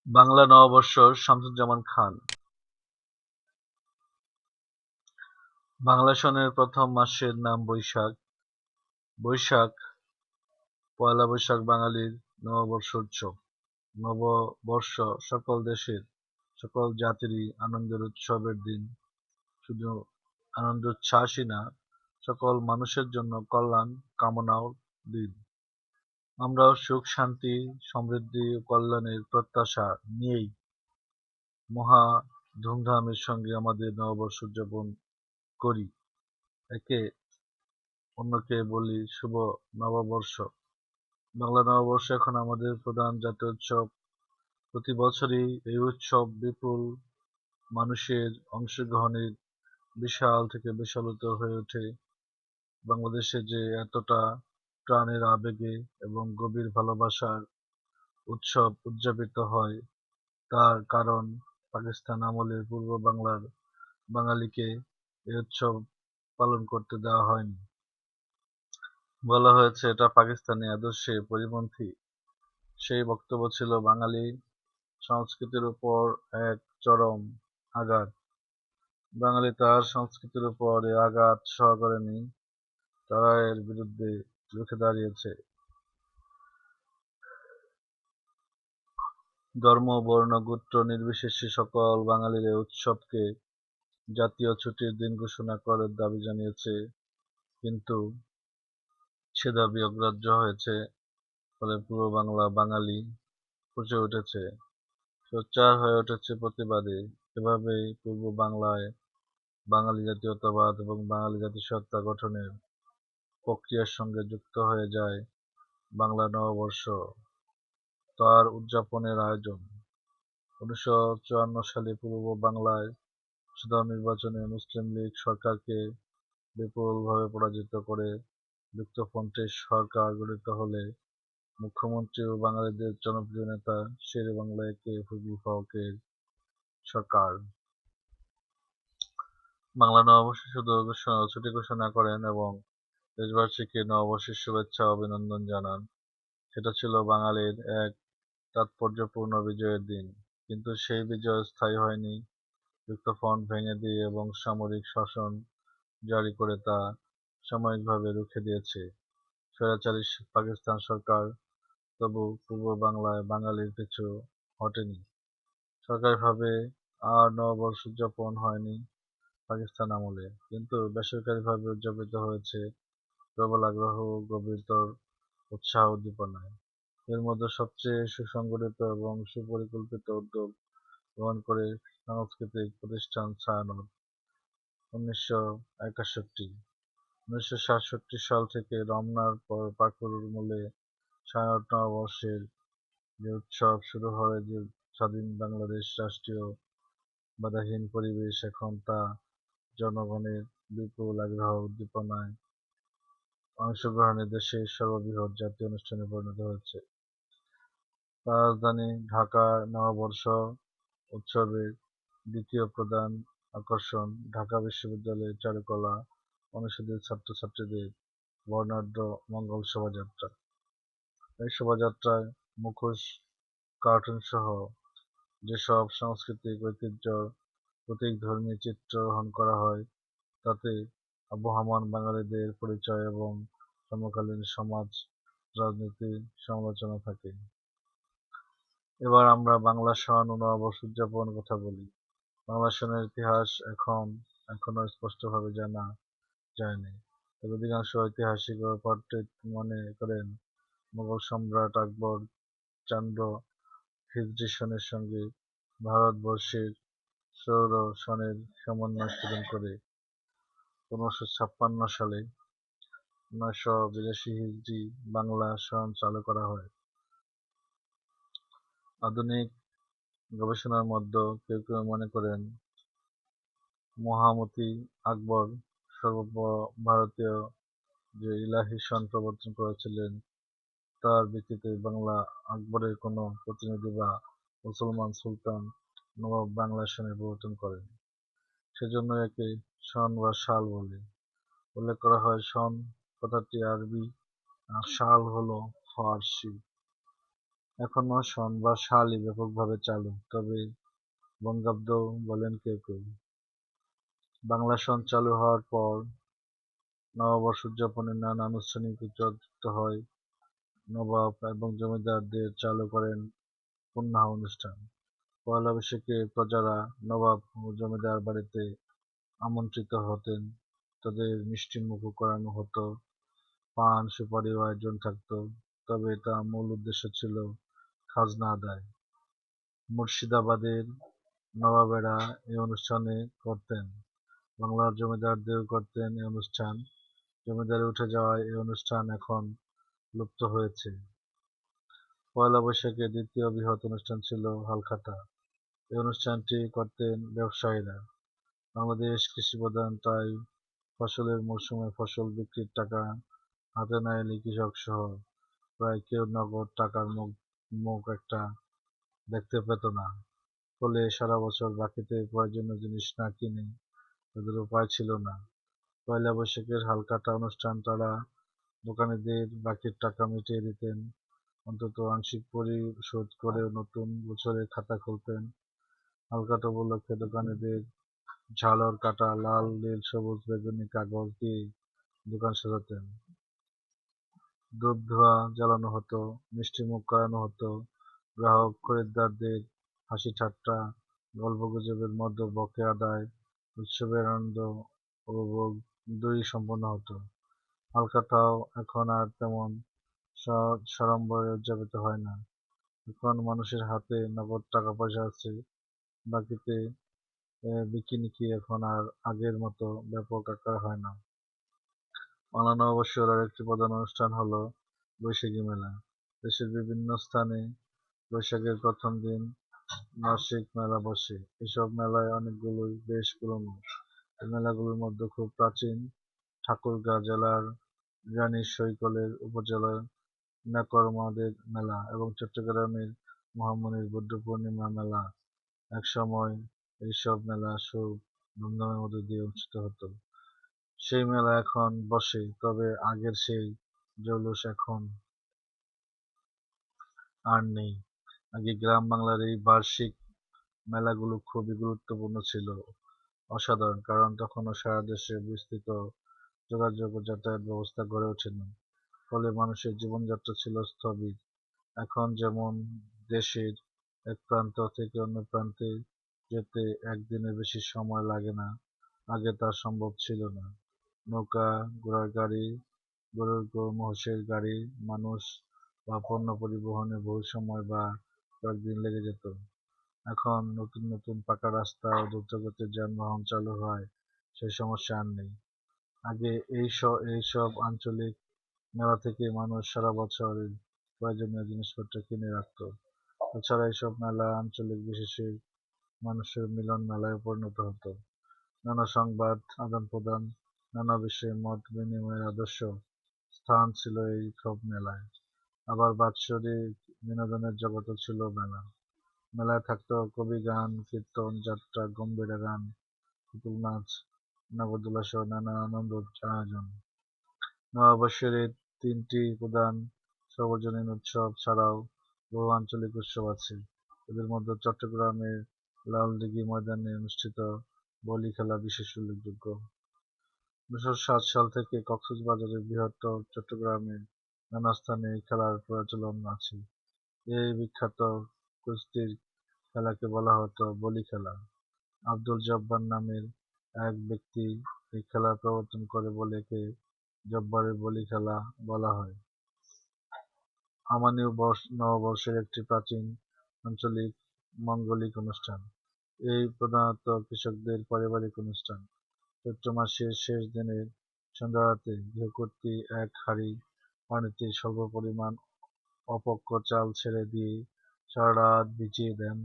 বাংলা নববর্ষ শামসুজ্জামান খান। বাংলা সনের প্রথম মাসের নাম বৈশাখ। বৈশাখ, পয়লা বৈশাখ বাঙালির নববর্ষ উৎসব। নববর্ষ সকল দেশের, সকল জাতিরই আনন্দের উৎসবের দিন। শুধু আনন্দ উচ্ছ্বাসই না, সকল মানুষের জন্য কল্যাণ কামনাও দিন। আমরাও সুখ, শান্তি, সমৃদ্ধি ও কল্যাণের প্রত্যাশা নিয়েই মহা ধুমধামের সঙ্গে আমাদের নববর্ষ উদযাপন করি। একে অন্যকে বলি শুভ নববর্ষ। বাংলা নববর্ষ এখন আমাদের প্রধান জাতীয় উৎসব। প্রতি বছরই এই উৎসব বিপুল মানুষের অংশগ্রহণের বিশাল থেকে বিশালতর হয়ে ওঠে। বাংলাদেশে যে এতটা প্রাণের আবেগে এবং গভীর ভালোবাসার উৎসব উদযাপিত হয়, তার কারণ পাকিস্তান আমলের পূর্ব বাংলার বাঙালিকে এই উৎসব পালন করতে দেওয়া হয়নি। বলা হয়েছে এটা পাকিস্তানি আদর্শে পরিপন্থী। সেই বক্তব্য ছিল বাঙালি সংস্কৃতির উপর এক চরম আঘাত। বাঙালি তার সংস্কৃতির উপর এ আঘাত সহ্য করেনি, তারা এর বিরুদ্ধে রুখে দাঁড়িয়েছে। ধর্ম, বর্ণ, গোত্র নির্বিশেষে সকল বাঙালির এই উৎসবকে জাতীয় ছুটির দিন ঘোষণা করার দাবি জানিয়েছে, কিন্তু সে দাবি অগ্রাহ্য হয়েছে। ফলে পূর্ব বাংলা বাঙালি ফুঁসে উঠেছে, সোচ্চার হয়ে উঠেছে প্রতিবাদে। এভাবেই পূর্ব বাংলায় বাঙালি জাতীয়তাবাদ এবং বাঙালি জাতিসত্তা গঠনের প্রক্রিয়ার সঙ্গে যুক্ত হয়ে যায় বাংলা নববর্ষ, তার উদযাপনের আয়োজন। ১৯৫৪ সালে পূর্ব বাংলায় সাধারণ নির্বাচনে মুসলিম লীগ সরকারকে বিপুলভাবে পরাজিত করে যুক্তফ্রন্টের সরকার গঠিত হলে মুখ্যমন্ত্রী ও বাঙালিদের জনপ্রিয় নেতা শেরে বাংলা একে ফজলুল হকের সরকার বাংলা নববর্ষে শুধু ছুটি ঘোষণা করেন এবং দেশবাসীকে নববর্ষের শুভেচ্ছা ও অভিনন্দন জানান। সেটা ছিল বাঙালির এক তাৎপর্যপূর্ণ বিজয়ের দিন। কিন্তু সেই বিজয় স্থায়ী হয়নি। যুক্তফ্রন্ট ভেঙে দিয়ে এবং সামরিক শাসন জারি করে তা সাময়িকভাবে রুখে দিয়েছে স্বৈরাচারী পাকিস্তান সরকার। তবু পূর্ব বাংলায় বাঙালির পিছু হটেনি। সরকারিভাবে আর নববর্ষ উদযাপন হয়নি পাকিস্তান আমলে, কিন্তু বেসরকারিভাবে উদযাপিত হয়েছে প্রবল আগ্রহ ও গভীরতর উৎসাহ উদ্দীপনায়। এর মধ্যে সবচেয়ে সুসংগঠিত এবং সুপরিকল্পিত উদ্যোগ গ্রহণ করে সাংস্কৃতিক প্রতিষ্ঠান ছায়ানট। ১৯৬১ ১৯৬৭ সাল থেকে রমনার পর পাকুড় মূলে ছায়ানট নববর্ষের যে উৎসব শুরু হয়, যে স্বাধীন বাংলাদেশ রাষ্ট্রীয় বাধাহীন পরিবেশ, এখন তা জনগণের বিপুল আগ্রহ উদ্দীপনায় অংশগ্রহণে দেশের সর্ববৃহৎ জাতীয় অনুষ্ঠানে পরিণত হয়েছে। রাজধানী ঢাকার নববর্ষ উৎসবের দ্বিতীয় প্রধান আকর্ষণ ঢাকা বিশ্ববিদ্যালয়ের চারুকলা অনুষদের ছাত্রছাত্রীদের বর্ণাঢ্য মঙ্গল শোভাযাত্রা। এই শোভাযাত্রায় মুখোশ, কার্টুনসহ যেসব সাংস্কৃতিক ঐতিহ্যর প্রতীকধর্মী চিত্র গ্রহণ করা হয়, তাতে আবহমান বাঙালিদের পরিচয় এবং সমকালীন সমাজ রাজনীতির সমালোচনা থাকে। এবার আমরা বাংলা সন ও নববর্ষ উদযাপনের কথা বলি। বাংলা সনের ইতিহাস এখনো স্পষ্টভাবে জানা যায়নি, তবে অধিকাংশ ঐতিহাসিক ও পণ্ডিত মনে করেন মোগল সম্রাট আকবর চান্দ্র হিজরি সনের সঙ্গে ভারতবর্ষের সৌর সনের সমন্বয় সাধন করে ১৫৫৬ সালে ৯৮২ হিজরি বাংলা সন চালু করা হয়। আধুনিক গবেষণার মধ্যে কেউ কেউ মনে করেন মহামতি আকবর সর্বভারতীয় যে ইলাহি সন প্রবর্তন করেছিলেন, তার ভিত্তিতে বাংলা আকবরের কোনো প্রতিনিধি বা মুসলমান সুলতান নবাব বাংলা সনের প্রবর্তন করেন। সেজন্য একে সন বা সাল বলে উল্লেখ করা হয়। সন কথাটি আরবি আর সাল হলো ফার্সি। এখনো সন বা সালই ব্যাপকভাবে চালু, তবে বঙ্গাব্দ বলেন কেউ কেউ। বাংলা সন চালু হওয়ার পর নববর্ষ উদযাপনের নানা আনুষ্ঠানিকতা যুক্ত হয়। নবাব এবং জমিদারদের চালু করেন পূর্ণাহ অনুষ্ঠান। পয়লা বৈশাখে প্রজারা নবাব ও জমিদার বাড়িতে আমন্ত্রিত হতেন, তাদের মিষ্টিমুখ করানো হতো, পান সুপারিও আয়োজন থাকত, তবে তা মূল উদ্দেশ্য ছিল খাজনা আদায়। মুর্শিদাবাদের নবাবেরা এই অনুষ্ঠানে করতেন, বাংলার জমিদারদেরও করতেন এই অনুষ্ঠান। জমিদারি উঠে যাওয়ায় এই অনুষ্ঠান এখন লুপ্ত হয়েছে। পয়লা বৈশাখে দ্বিতীয় বৃহৎ অনুষ্ঠান ছিল হালখাতা। এই অনুষ্ঠানটি করতেন ব্যবসায়ীরা। বাংলাদেশ কৃষিপ্রধান, তাই ফসলের মৌসুমে ফসল বিক্রির টাকা হাতে না এলে কৃষক সহ প্রায় কেউ নগদ টাকার মুখ একটা দেখতে পেত না। ফলে সারা বছর বাকিতে প্রয়োজনীয় জিনিস না কিনে তাদের উপায় ছিল না। পয়লা বৈশাখের হালখাতা অনুষ্ঠান তারা দোকানিদের বাকির টাকা মিটিয়ে দিতেন, অন্তত আংশিক পরিশোধ করে নতুন বছরের খাতা খুলতেন। হালখাতা উপলক্ষে দোকানিদের ঝালর কাটা লাল, নীল, সবুজ, বেগুনি কাগজ দিয়ে দোকান সাজাতেন। ধূপ-ধোঁয়া জ্বালানো হতো, মিষ্টিমুখ করানো হতো, গ্রাহক খরিদ্দারদের হাসি-ঠাট্টা, গল্পগুজবের মধ্যে বকেয়া আদায়, উৎসবের আনন্দ উপভোগ দুই-ই সম্পন্ন হতো। হালখাতাও এখন আর তেমন সাড়ম্বরে উদযাপিত হয় না। এখন মানুষের হাতে নগদ টাকা পয়সা আছে, বাকিতে বিকিনিকি এখন আর আগের মতো ব্যাপক আকার হয় না। বাংলা নববর্ষের আরেকটি প্রধান অনুষ্ঠান হলো বৈশাখী মেলা। দেশের বিভিন্ন স্থানে বৈশাখের প্রথম দিন বার্ষিক মেলা বসে। এসব মেলায় অনেকগুলোই বেশ পুরনো। এই মেলাগুলোর মধ্যে খুব প্রাচীন ঠাকুরগাঁ জেলার রানীশৈকলের উপজেলার নাকরমাদের মেলা এবং চট্টগ্রামের মহামুনির বুদ্ধ পূর্ণিমা মেলা। একসময় এইসব মেলা খুব ধুমধামের মধ্যে দিয়ে অনুষ্ঠিত হতো। সেই মেলা এখন বসে, তবে আগের সেই জৌলুস এখন আর নেই। আগে গ্রাম বাংলার এই বার্ষিক মেলাগুলো খুবই গুরুত্বপূর্ণ ছিল, অসাধারণ, কারণ তখনও সারা দেশে বিস্তৃত যোগাযোগ ও যাতায়াত ব্যবস্থা গড়ে ওঠেনি। ফলে মানুষের জীবনযাত্রা ছিল স্থবির। এখন যেমন দেশের এক প্রান্ত থেকে অন্য প্রান্তে যেতে একদিনের বেশি সময় লাগে না, আগে তা সম্ভব ছিল না। নৌকা, ঘোড়ার গাড়ি, গরুর মহিষের গাড়ি, মানুষ বা পণ্য পরিবহনে বহু সময় বা কয়েকদিন লেগে যেত। এখন নতুন নতুন পাকা রাস্তা ও দ্রুতগতির যানবাহন চালু হওয়ায় সেই সমস্যা আর নেই। আগে এইসব আঞ্চলিক মেলা থেকে মানুষ সারা বছরের প্রয়োজনীয় জিনিসপত্র কিনে রাখত। এছাড়া এইসব মেলা আঞ্চলিক বিশেষে মানুষের মিলন মেলায় পরিণত হতো। নানা সংবাদ আদান-প্রদান, নানা বিষয়ে মত বিনিময়ের আদর্শ স্থান ছিল এই সব মেলায়। আবার বাৎসরিক বিনোদনের জগৎও ছিল মেলা। মেলায় থাকত কবি গান, কীর্তন, যাত্রা, গম্ভীরা গান, পুতুল নাচ, নাগরদোলা সহ নানা আনন্দ আয়োজন। নববর্ষের এই তিনটি প্রধান সর্বজনীন উৎসব ছাড়াও বহু আঞ্চলিক উৎসব আছে। এদের মধ্যে চট্টগ্রামের লালদিঘি ময়দানে অনুষ্ঠিত বলি খেলা বিশেষ উল্লেখযোগ্য। 1907 সাল থেকে কক্সবাজারের বৃহত্তর চট্টগ্রামে নানা স্থানে এই খেলার প্রচলন আছে। এই বিখ্যাত কুস্তির খেলাকে বলা হতো বলি খেলা। আব্দুল জব্বার নামের এক ব্যক্তি এই খেলার প্রবর্তন করে বলে একে জব্বারের বলি খেলা বলা হয়। আমানীয় নববর্ষের একটি প্রাচীন আঞ্চলিক মাঙ্গলিক অনুষ্ঠান। এই প্রধানত কৃষকদের পারিবারিক অনুষ্ঠান। চৈত্র মাসের শেষ দিনের সন্ধ্যারাতে গৃহকর্ত্রী এক হাঁড়ি পানিতে স্বল্প পরিমাণ অপক্ব চাল ছেড়ে দিয়ে সারা রাত ভিজিয়ে দেন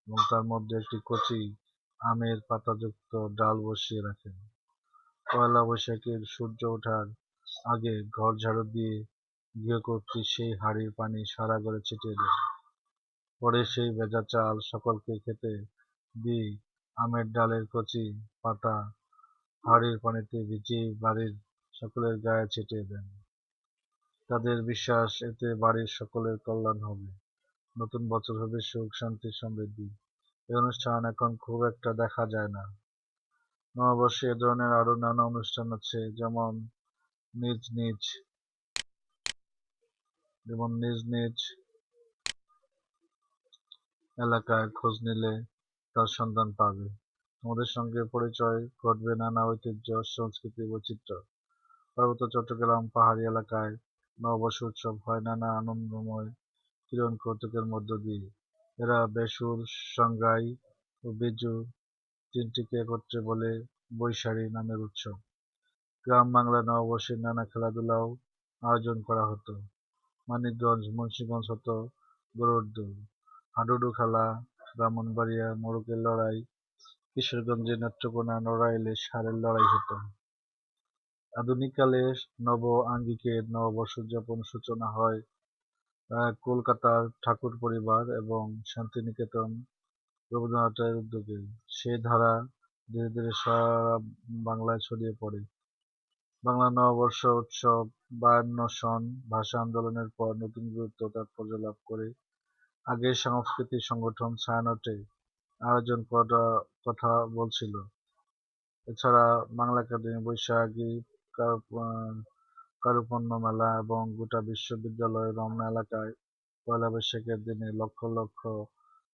এবং তার মধ্যে একটি কচি আমের পাতাযুক্ত ডাল বসিয়ে রাখেন। পয়লা বৈশাখের সূর্য ওঠার আগে ঘর ঝাড়ু দিয়ে গৃহকর্ত্রী সেই হাঁড়ির পানি সারা ঘরে ছিটিয়ে দেন। পরে সেই ভেজা চাল সকলকে খেতে দিয়ে আমের ডালের কচি পাতা হাঁড়ির পানিতে ভিজিয়ে বাড়ির সকলের গায়ে ছিটিয়ে দেন। তাদের বিশ্বাস, এতে বাড়ির সকলের কল্যাণ হবে। নতুন বছর হবে সুখ, শান্তি, সমৃদ্ধি। এই অনুষ্ঠান এখন খুব একটা দেখা যায় না। নববর্ষে এ ধরনের আরো নানা অনুষ্ঠান আছে, যেমন নিজ নিজ নিজ নিজ এলাকায় খোঁজ নিলে তার সন্ধান পাবে। তোমাদের সঙ্গে পরিচয় ঘটবে নানা ঐতিহ্য, সংস্কৃতি, বৈচিত্র্য। পার্বত্য চট্টগ্রাম পাহাড়ি এলাকায় নববর্ষ উৎসব হয় নানা আনন্দময় কিরণ কৌতুকের মধ্য দিয়ে। এরা বেসুর, সংজ্ঞাই ও বিজু তিনটিকে একত্রে বলে বৈশাখী নামের উৎসব। গ্রাম বাংলায় নববর্ষের নানা খেলাধুলাও আয়োজন করা হতো। মানিকগঞ্জ, মুন্সিগঞ্জ হতো গরুর দৌড়, হাডুডু খেলা, ব্রাহ্মণবাড়িয়া মোরগের লড়াই, কিশোরগঞ্জে নেত্রকোনা নড়াইলে ষাঁড়ের লড়াই হতো। আধুনিককালে নব আঙ্গিকে নববর্ষ উদযাপন সূচনা হয় কলকাতার ঠাকুর পরিবার এবং শান্তিনিকেতন রবীন্দ্রনাথের উদ্যোগে। সেই ধারা ধীরে ধীরে সারা বাংলায় ছড়িয়ে পড়ে। বাংলা নববর্ষ উৎসব 52 সন ভাষা আন্দোলনের পর নতুন গুরুত্ব ও তাৎপর্য লাভ করে। আগে সাংস্কৃতিক সংগঠন ছায়ানটে আয়োজন করার কথা বলছিল। এছাড়া বাংলা একাডেমি, বৈশাখী, কারুপণ্য মেলা এবং গোটা বিশ্ববিদ্যালয়ের রমনা এলাকায় পয়লা বৈশাখের দিনে লক্ষ লক্ষ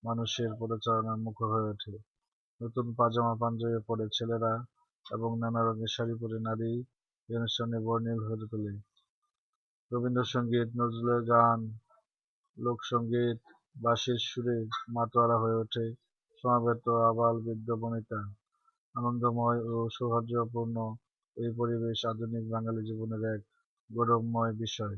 মানুষের পদচারণার মুখর হয়ে ওঠে। নতুন পাজামা পাঞ্জাবি পরে ছেলেরা এবং নানা রঙের শাড়ি পরে নারী এই অনুষ্ঠানে বর্ণিল হয়ে তোলে। রবীন্দ্রসঙ্গীত, নজরুলের গান, লোকসঙ্গীত, বাঁশির সুরে মাতোয়ারা হয়ে ওঠে সমবেত আবাল বৃদ্ধ বনিতা। আনন্দময় ও সৌহার্দ্যপূর্ণ এই পরিবেশ আধুনিক বাঙালি জীবনের এক গৌরবময় বিষয়।